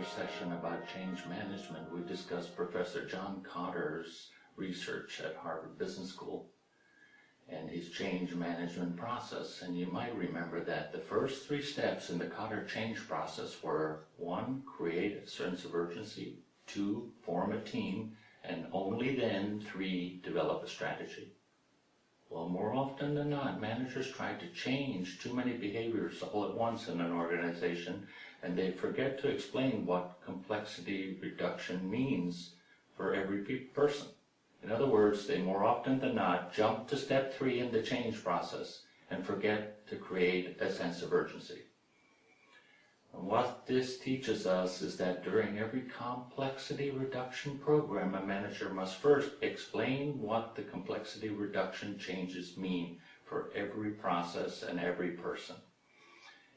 another session about change management, we discussed Professor John Cotter's research at Harvard Business School and his change management process. And you might remember that the first 3 steps in the Cotter change process were 1, create a sense of urgency, 2, form a team, and only then 3, develop a strategy. Well, more often than not, managers try to change too many behaviors all at once in an organization, and they forget to explain what complexity reduction means for every person. In other words, they more often than not jump to step 3 in the change process and forget to create a sense of urgency. And what this teaches us is that during every complexity reduction program, a manager must first explain what the complexity reduction changes mean for every process and every person.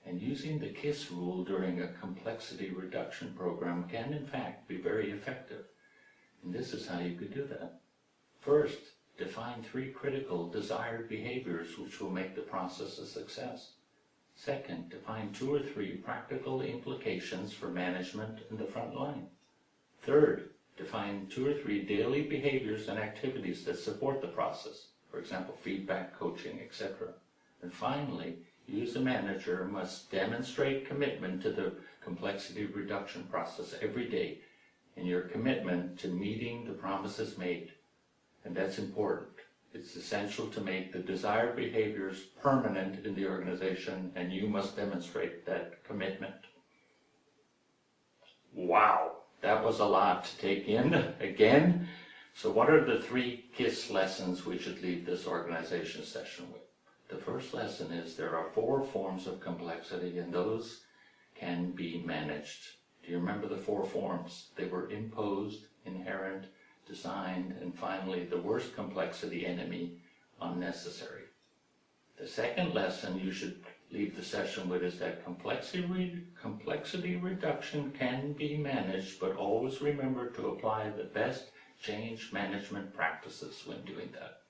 And using the KISS rule during a complexity reduction program can in fact be very effective. And this is how you could do that. First, define 3 critical desired behaviors which will make the process a success. Second, define 2 or 3 practical implications for management and the front line. Third, define 2 or 3 daily behaviors and activities that support the process, for example, feedback, coaching, etc. And finally, you as a manager must demonstrate commitment to the complexity reduction process every day and your commitment to meeting the promises made. And that's important. It's essential to make the desired behaviors permanent in the organization, and you must demonstrate that commitment. Wow, that was a lot to take in again. So what are the 3 KISS lessons we should leave this organization session with? The first lesson is there are 4 forms of complexity, and those can be managed. Do you remember the 4 forms? They were imposed, inherent, designed, and finally the worst complexity enemy, unnecessary. The second lesson you should leave the session with is that complexity reduction can be managed, but always remember to apply the best change management practices when doing that.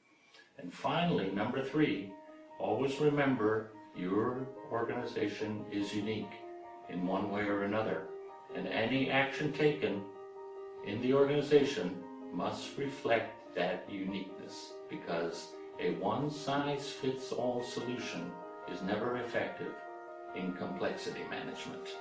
And finally, number 3, always remember your organization is unique in one way or another, and any action taken in the organization must reflect that uniqueness, because a one-size-fits-all solution is never effective in complexity management.